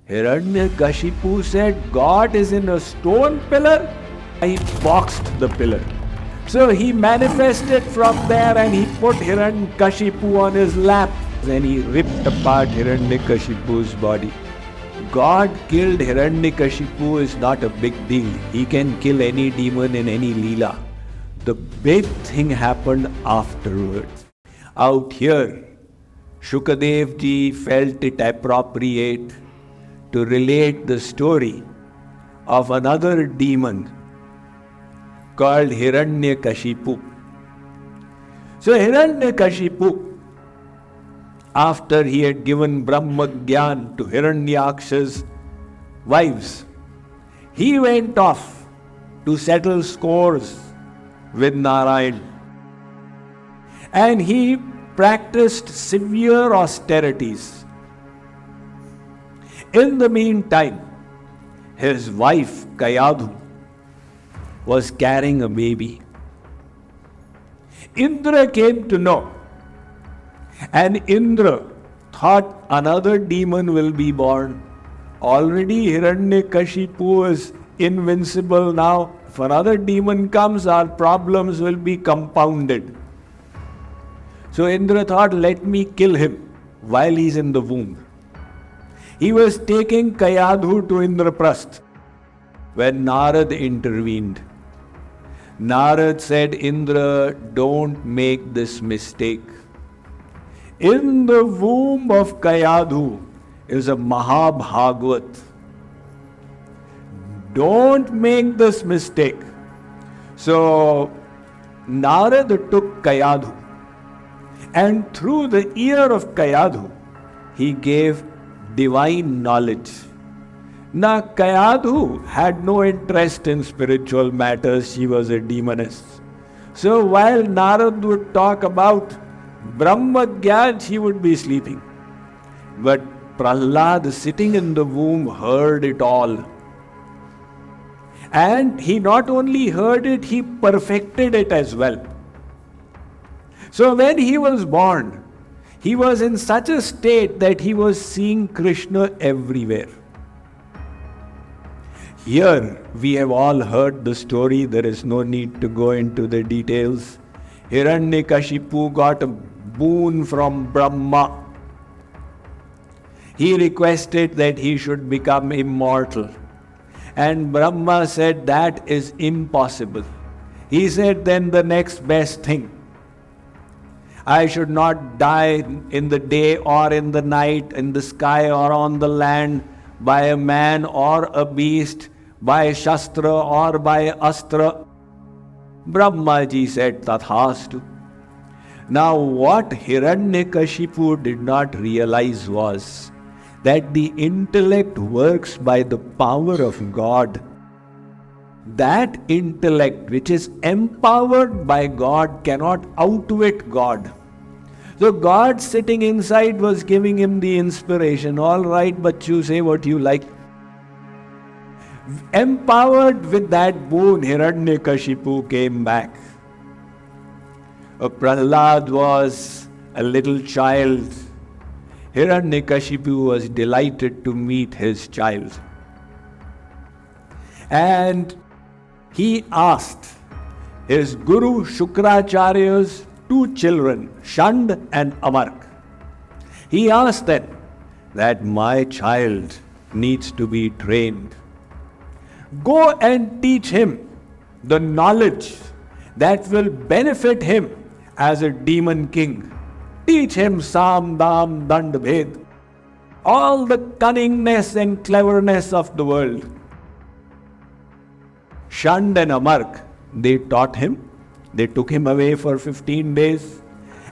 Hiranyakashipu said, God is in a stone pillar. He boxed the pillar. So he manifested from there and he put Hiranyakashipu on his lap and he ripped apart Hiranyakashipu's body. God killed Hiranyakashipu is not a big deal. He can kill any demon in any Leela. The big thing happened afterwards. Out here, Shukadev ji felt it appropriate to relate the story of another demon called Hiranyakashipu. So Hiranyakashipu, after he had given Brahma Gyan to Hiranyaksha's wives, he went off to settle scores with Narayan. And he practiced severe austerities. In the meantime, his wife Kayadhu was carrying a baby. Indra came to know, and Indra thought another demon will be born. Already Hiranyakashipu is invincible now. If another demon comes, our problems will be compounded. So Indra thought, let me kill him while he's in the womb. He was taking Kayadhu to Indraprasth when Narad intervened. Narad said, Indra, don't make this mistake. In the womb of Kayadhu is a Mahabhagavat. Don't make this mistake. So Narad took Kayadhu, and through the ear of Kayadhu, he gave divine knowledge. Now Kayadhu had no interest in spiritual matters. She was a demoness. So while Narad would talk about Brahma Gyan, she would be sleeping. But Prahlad, sitting in the womb, heard it all. And he not only heard it, he perfected it as well. So when he was born, he was in such a state that he was seeing Krishna everywhere. Here we have all heard the story, there is no need to go into the details. Hiranyakashipu got a boon from Brahma. He requested that he should become immortal. And Brahma said that is impossible. He said then the next best thing. I should not die in the day or in the night, in the sky or on the land, by a man or a beast, by Shastra or by Astra. Brahma ji said, Tathastu. Now what Hiranyakashipu did not realize was that the intellect works by the power of God. That intellect which is empowered by God cannot outwit God. So God sitting inside was giving him the inspiration. All right, but you say what you like. Empowered with that boon, Hiranyakashipu came back. Prahlad was a little child. Hiranyakashipu was delighted to meet his child. And he asked his Guru Shukracharya's two children, Shand and Amark. He asked them that my child needs to be trained. Go and teach him the knowledge that will benefit him as a demon king. Teach him Sam, Dam, Dand, Bhed, all the cunningness and cleverness of the world. Shand and Amark, they taught him. They took him away for 15 days.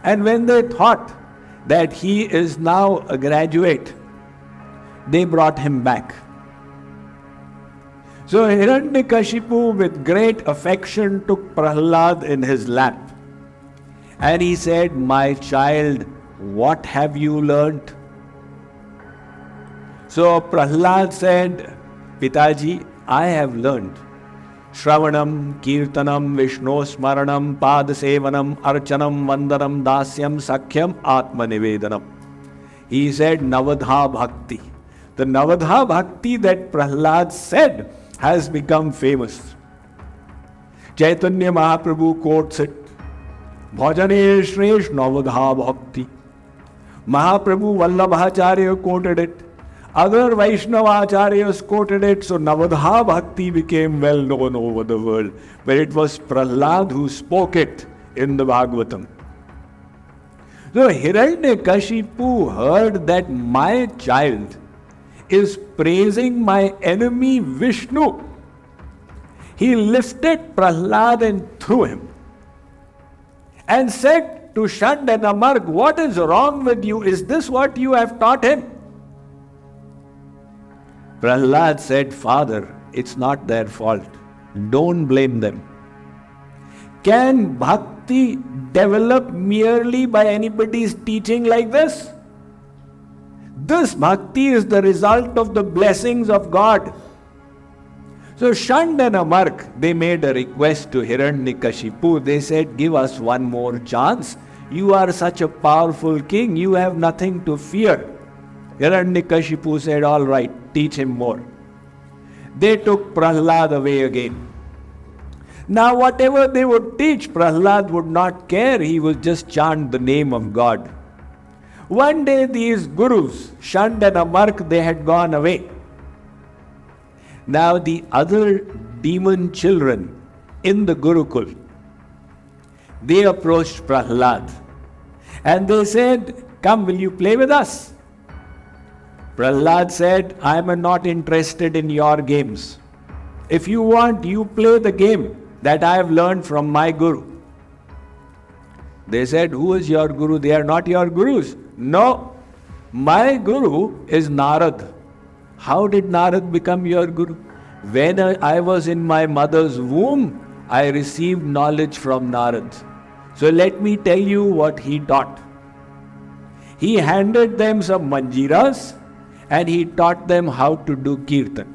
And when they thought that he is now a graduate, they brought him back. So Hiranyakashipu with great affection took Prahlad in his lap. And he said, my child, what have you learnt? So Prahlad said, Pitaji, I have learnt Shravanam, Kirtanam, Vishnu Smaranam, Padasevanam, Archanam, Vandanam, Dasyam, Sakhyam, Atmanivedanam. He said Navadha Bhakti. The The Navadha Bhakti that Prahlad said has become famous. Chaitanya Mahaprabhu quotes it. Bhajane Shresh Navadha Bhakti. Mahaprabhu Vallabhacharya quoted it. Other Vaishnava Acharyas quoted it. So Navadha Bhakti became well known over the world. But it was Prahlad who spoke it in the Bhagavatam. So Hiranyakashipu heard that my child is praising my enemy Vishnu. He lifted Prahlad and threw him and said to Shand and Amarg, what is wrong with you? Is this what you have taught him? Prahlad said, Father, it's not their fault. Don't blame them. Can bhakti develop merely by anybody's teaching like this? This bhakti is the result of the blessings of God. So Shand and Amark, they made a request to Hiranyakashipu. They said, give us one more chance. You are such a powerful king, you have nothing to fear. Hiranyakashipu said, all right, teach him more. They took Prahlad away again. Now whatever they would teach, Prahlad would not care. He would just chant the name of God. One day these gurus, Shand and Amark, they had gone away. Now the other demon children in the Gurukul, they approached Prahlad and they said, come, will you play with us? Prahlad said, I am not interested in your games. If you want, you play the game that I have learned from my guru. They said, who is your guru? They are not your gurus. No, my guru is Narad. How did Narad become your guru? When I was in my mother's womb, I received knowledge from Narad. So let me tell you what he taught. He handed them some manjiras and he taught them how to do kirtan.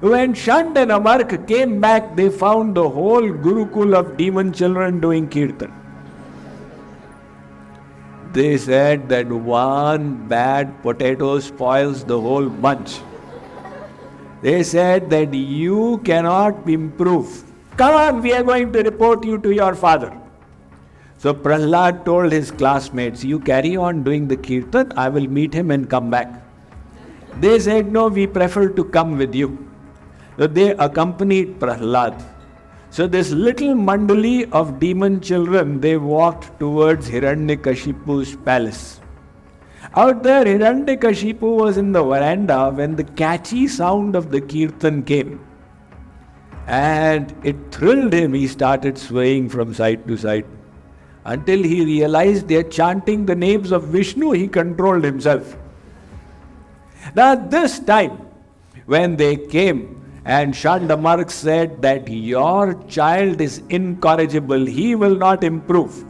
When Shand and Amark came back, they found the whole Gurukul of demon children doing kirtan. They said that one bad potato spoils the whole bunch. They said that you cannot improve. Come on, we are going to report you to your father. So Prahlad told his classmates, you carry on doing the kirtan, I will meet him and come back. They said, no, we prefer to come with you. So they accompanied Prahlad. So this little mandali of demon children, they walked towards Hiranyakashipu's palace. Out there, Hiranyakashipu was in the veranda when the catchy sound of the kirtan came. And it thrilled him. He started swaying from side to side. Until he realized they are chanting the names of Vishnu, he controlled himself. Now this time, when they came, and Chandamark said that your child is incorrigible, he will not improve.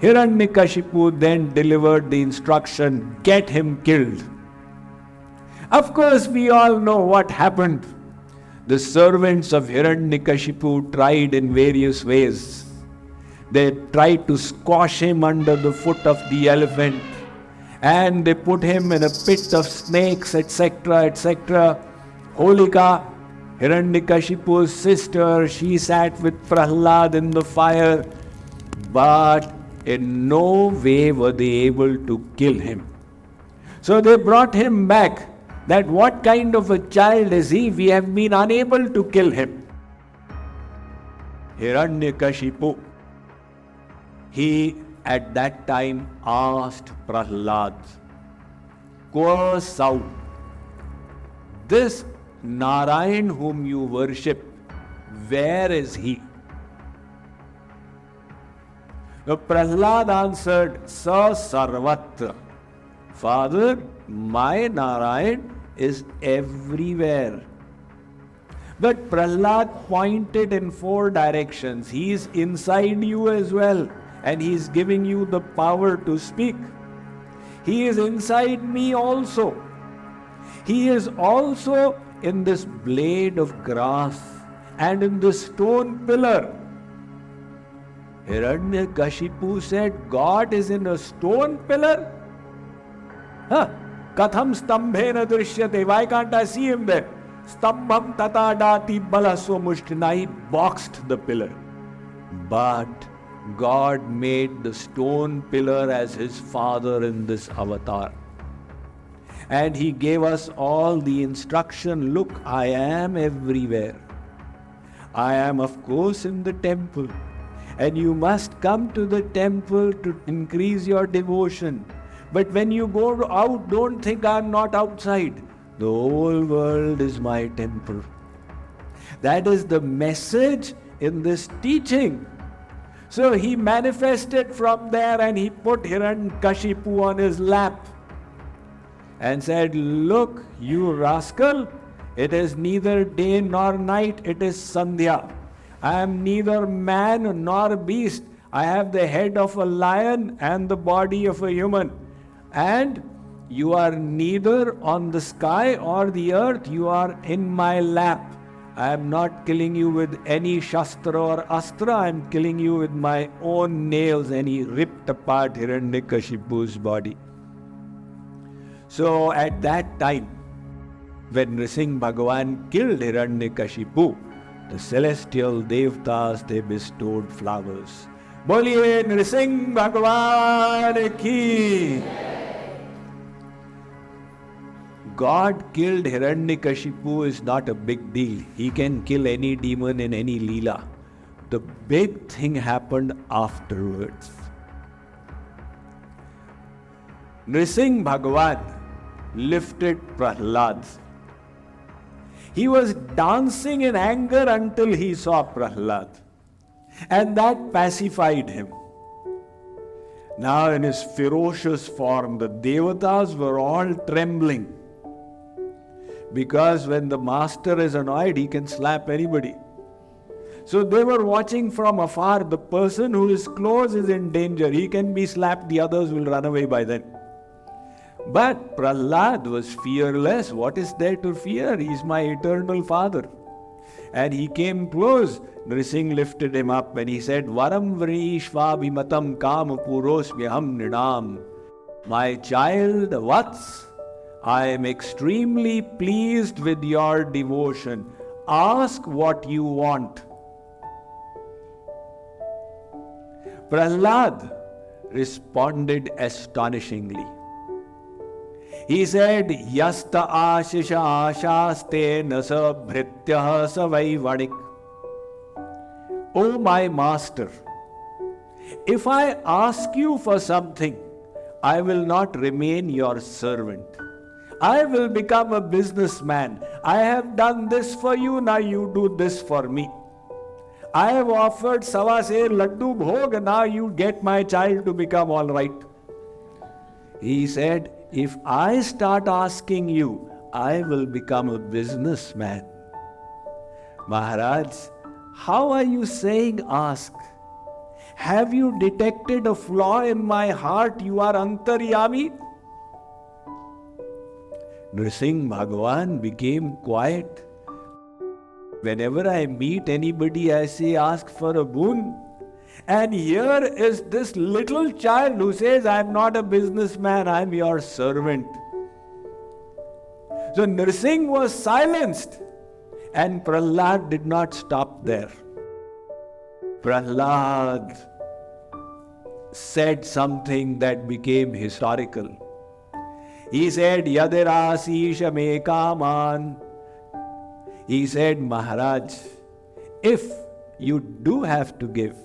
Hiranyakashipu then delivered the instruction, get him killed. Of course, we all know what happened. The servants of Hiranyakashipu tried in various ways. They tried to squash him under the foot of the elephant, and they put him in a pit of snakes, etc., etc. Holika, Hiranyakashipu's sister, she sat with Prahlad in the fire, but in no way were they able to kill him. So they brought him back, that what kind of a child is he? We have been unable to kill him. Hiranyakashipu, he at that time asked Prahlad, Quo sau, this Narayan whom you worship, where is he? The Prahlad answered, Sa Sarvatra. Father, my Narayan is everywhere. But Prahlad pointed in 4 directions. He is inside you as well, and he is giving you the power to speak. He is inside me also. He is also in this blade of grass and in this stone pillar. Hiranyakashipu said, God is in a stone pillar? Huh? Katham stambhena drishyate. Why can't I see him there? Stambham tata dati balaswa mushtina. He boxed the pillar. But God made the stone pillar as his father in this avatar. And he gave us all the instruction, look, I am everywhere. I am of course in the temple. And you must come to the temple to increase your devotion. But when you go out, don't think I am not outside. The whole world is my temple. That is the message in this teaching. So he manifested from there and he put Hiranyakashipu on his lap and said, look, you rascal, it is neither day nor night, it is Sandhya. I am neither man nor beast. I have the head of a lion and the body of a human. And you are neither on the sky or the earth, you are in my lap. I am not killing you with any shastra or astra, I am killing you with my own nails. And he ripped apart Hiranyakashipu's body. So at that time, when Narasimha Bhagavan killed Hiranyakashipu, the celestial devatas, they bestowed flowers. Boliye Narasimha Bhagavan ki! God killed Hiranyakashipu is not a big deal. He can kill any demon in any Leela. The big thing happened afterwards. Narasimha Bhagavan lifted Prahlad. He was dancing in anger until he saw Prahlad. And that pacified him. Now in his ferocious form, the devatas were all trembling. Because when the master is annoyed, he can slap anybody. So they were watching from afar. The person who is close is in danger. He can be slapped, the others will run away by then. But Prahlad was fearless. What is there to fear? He is my eternal father. And he came close. Narasimha lifted him up and he said, Varam vrishva bimatam kam purosmyaham nidam. My child, Vats, I am extremely pleased with your devotion. Ask what you want. Prahlad responded astonishingly. He said, Yasta ashisha ashaste nasa bhrityah savaivanik. O my master, if I ask you for something, I will not remain your servant. I will become a businessman. I have done this for you, now you do this for me. I have offered Savase Laddu Bhog, now you get my child to become all right. He said, if I start asking you, I will become a businessman. Maharaj, how are you saying ask? Have you detected a flaw in my heart? You are Antaryami? Narasimha Bhagavan became quiet. Whenever I meet anybody, I say, ask for a boon. And here is this little child who says, I am not a businessman, I am your servant. So Narasimha was silenced. And Prahlad did not stop there. Prahlad said something that became historical. He said, Yadirasisha me kaman. He said, Maharaj, if you do have to give,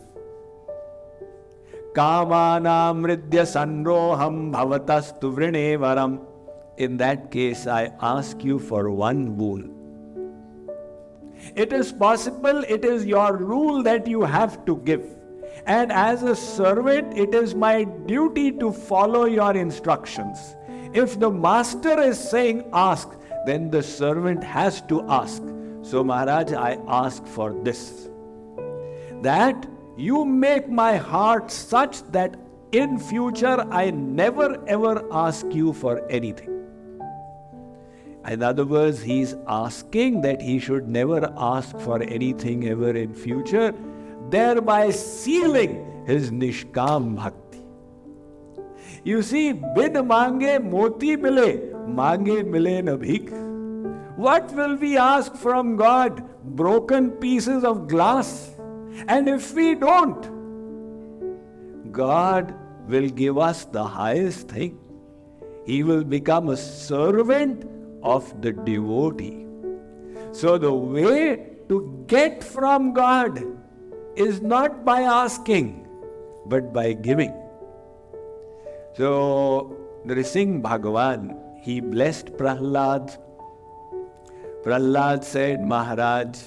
Kamanam ridya sanroham bhavatastu vrine varam. In that case, I ask you for one boon. It is possible, it is your rule that you have to give. And as a servant, it is my duty to follow your instructions. If the master is saying ask, then the servant has to ask. So Maharaj, I ask for this. That you make my heart such that in future I never ever ask you for anything. In other words, he is asking that he should never ask for anything ever in future, thereby sealing his Nishkam Bhakti. You see, bid mange moti mile, Mange mile na bhik. What will we ask from God? Broken pieces of glass. And if we don't, God will give us the highest thing. He will become a servant of the devotee. So the way to get from God is not by asking, but by giving. So Narasimha Bhagavan, he blessed Prahlad. Prahlad said, Maharaj,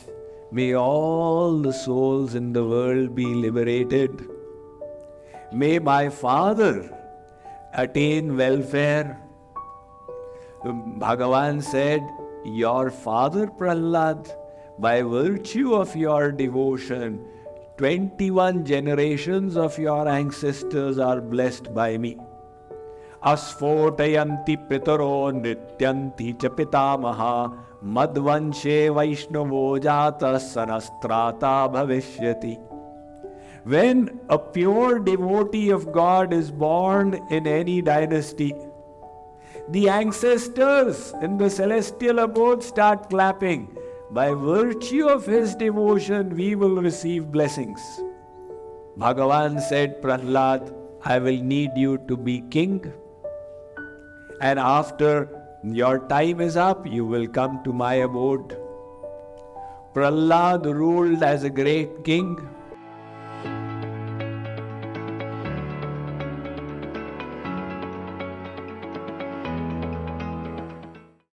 may all the souls in the world be liberated. May my father attain welfare. Bhagavan said, your father Prahlad, by virtue of your devotion, 21 generations of your ancestors are blessed by me. Asfotayanti pitaro nrityanti cha pitamaha madvanshe vaishnavo jata sanastrata bhavishyati. When a pure devotee of God is born in any dynasty, the ancestors in the celestial abode start clapping. By virtue of his devotion, we will receive blessings. Bhagavan said, Prahlad, I will need you to be king. And after your time is up, you will come to my abode. Prahlad ruled as a great king.